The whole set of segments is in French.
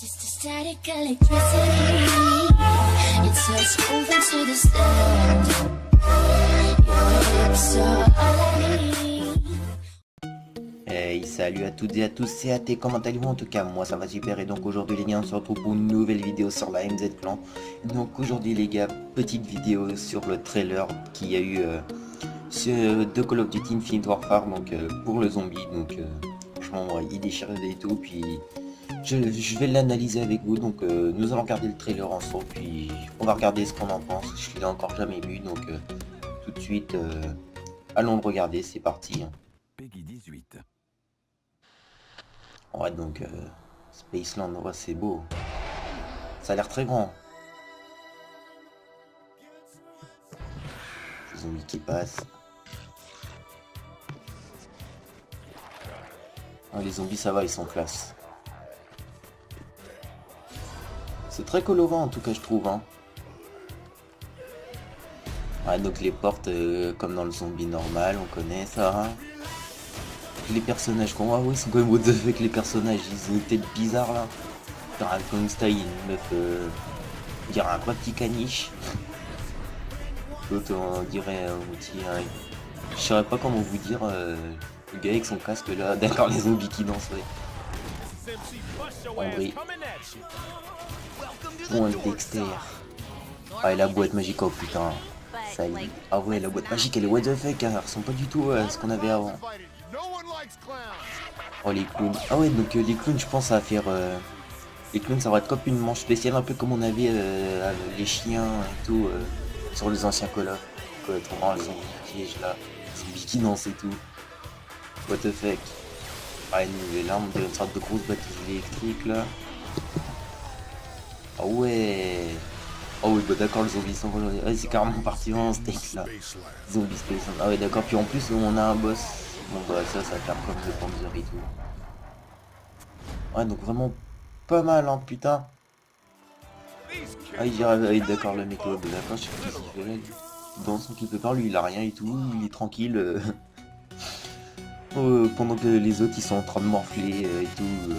Just a static electricity. It's us moving to the sound. Your hips are all I need. Hey, salut à toutes et à tous, c'est AT, comment allez-vous? En tout cas, moi ça va super, et donc aujourd'hui les gars, on se retrouve pour une nouvelle vidéo sur la MZ Clan. Donc aujourd'hui les gars, petite vidéo sur le trailer qu'il y a eu de Call of Duty Infinite Warfare, donc pour le zombie, donc franchement il déchire et tout, puis je vais l'analyser avec vous, donc nous allons regarder le trailer ensemble, puis on va regarder ce qu'on en pense, je l'ai encore jamais vu, donc tout de suite, allons le regarder, c'est parti. Peggy 18. Ouais, donc Spaceland, ouais, c'est beau. Ça a l'air très grand. Les zombies qui passent. Ah, les zombies, ça va, ils sont classe. C'est très colorant en tout cas, je trouve. Hein. Ouais, donc les portes, comme dans le zombie normal, on connaît ça. Hein. Les personnages qu'on voit, oui, sont quand même what the fuck, les personnages, ils ont une tête bizarre là. Dans un Gangsta, il y a une meuf, on dirait un vrai petit caniche. L'autre, on dirait un outil, je saurais pas comment vous dire, le gars avec son casque là, d'accord, les zombies qui dansent, ouais. En vrai. Oh, un Dexter. Ah, et la boîte magique, oh putain. Ça y est. Ah ouais, la boîte magique, elle est what the fuck, elle ressemble pas du tout à ce qu'on avait avant. Oh les clowns. Ah ouais, donc les clowns, je pense ça va faire les clowns, ça va être comme une manche spéciale, un peu comme on avait les chiens et tout sur les anciens Call of. On voit les zombies pièges là, les zombies qui dansent et tout. What the fuck. Ah, une nouvelle arme, on dirait une sorte de grosse batterie électrique là. Ah ouais. Oh oui, bah d'accord, les zombies sont rejoints. Ouais, c'est carrément parti en steak là. Zombie Space. Ah ouais, d'accord, puis en plus on a un boss. Bon bah ça va faire comme le Panzer et tout. Ouais, donc vraiment pas mal, hein, putain. Ah, il dirait, d'accord, le mec, ouais, bah, d'accord, je sais pas ce qu'il fait là. Il danse un petit peu par lui, il a rien et tout, il est tranquille. Pendant que les autres ils sont en train de morfler et tout,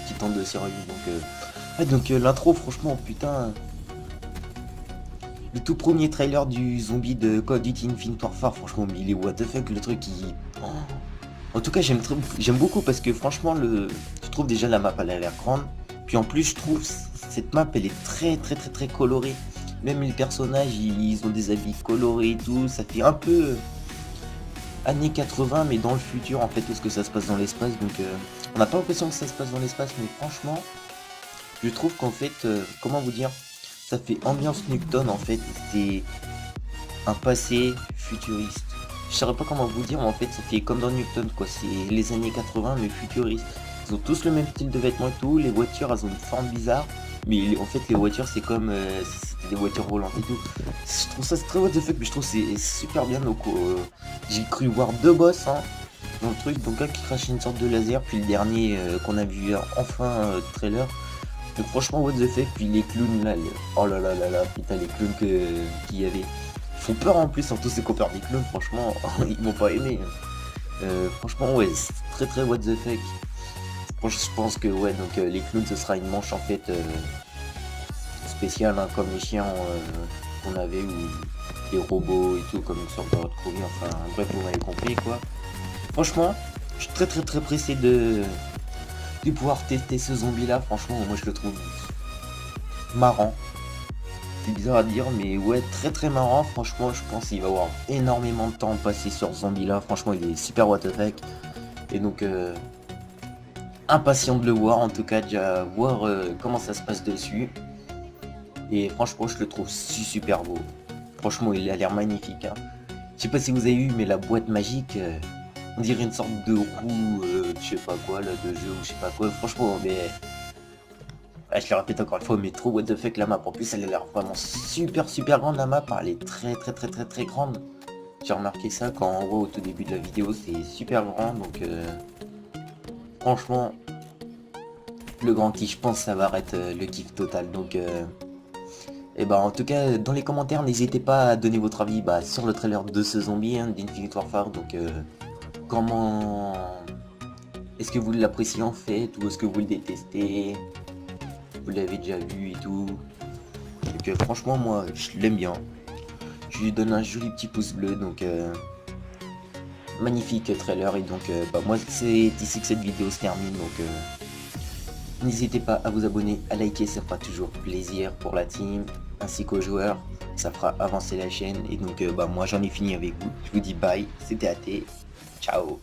qui tentent de s'y revivre. Donc, ouais, donc l'intro, franchement, putain. Le tout premier trailer du zombie de Call of Duty Infinite Warfare, franchement, mais il est what the fuck, le truc, il... Oh. En tout cas, j'aime beaucoup parce que franchement, je trouve déjà la map, elle a l'air grande. Puis en plus, je trouve cette map, elle est très colorée. Même les personnages, ils ont des habits colorés et tout. Ça fait un peu années 80, mais dans le futur, en fait, tout ce que ça se passe dans l'espace. Donc, on n'a pas l'impression que ça se passe dans l'espace, mais franchement, je trouve qu'en fait, comment vous dire, ça fait ambiance Nuketown, en fait. C'est un passé futuriste. Je saurais pas comment vous dire, mais en fait ça fait comme dans Nuketown quoi, c'est les années 80 mais futuristes. Ils ont tous le même style de vêtements et tout, les voitures elles ont une forme bizarre, mais en fait les voitures c'est comme si c'était des voitures volantes et tout. Je trouve ça c'est très what the fuck, mais je trouve c'est super bien, donc j'ai cru voir deux boss hein, dans le truc, donc un qui crachait une sorte de laser, puis le dernier qu'on a vu enfin trailer. Donc franchement what the fuck, puis les clowns là, oh là là là là, putain les clowns qu'il y avait. Ils font peur en plus, surtout ces copains des clowns, franchement, ils m'ont pas aimé. Franchement, ouais, c'est très what the fuck. Je pense que, ouais, donc les clowns, ce sera une manche en fait spéciale, hein, comme les chiens qu'on avait, ou les robots et tout, comme une sorte de Crowley, enfin, bref, vous m'avez compris quoi. Franchement, je suis très pressé de pouvoir tester ce zombie là, franchement, moi je le trouve marrant. C'est bizarre à dire, mais ouais, très marrant. Franchement, je pense qu'il va avoir énormément de temps passé sur ce zombie là. Franchement, il est super what the fuck. Et donc, impatient de le voir, en tout cas, déjà voir comment ça se passe dessus. Et franchement, je le trouve super beau. Franchement, il a l'air magnifique. Hein. Je sais pas si vous avez vu, mais la boîte magique, on dirait une sorte de roue, je sais pas quoi, là, de jeu ou je sais pas quoi. Franchement, mais. Ouais, je le répète encore une fois, mais trop what the fuck la map. En plus, elle a l'air vraiment super grande la map. Elle est très grande. J'ai remarqué ça quand on voit au tout début de la vidéo, c'est super grand. Donc, franchement, le grand kiff, je pense, ça va être le kiff total. Donc, et bah, en tout cas, dans les commentaires, n'hésitez pas à donner votre avis sur le trailer de ce zombie hein, d'Infinite Warfare. Donc, comment est-ce que vous l'appréciez en fait, ou est-ce que vous le détestez? vous l'avez déjà vu et tout. Donc franchement moi je l'aime bien. Je lui donne un joli petit pouce bleu, donc magnifique trailer. Et donc moi c'est ici que cette vidéo se termine, donc n'hésitez pas à vous abonner, à liker, ça fera toujours plaisir pour la team ainsi qu'aux joueurs, ça fera avancer la chaîne. Et donc moi j'en ai fini avec vous, je vous dis bye, c'était AT, ciao.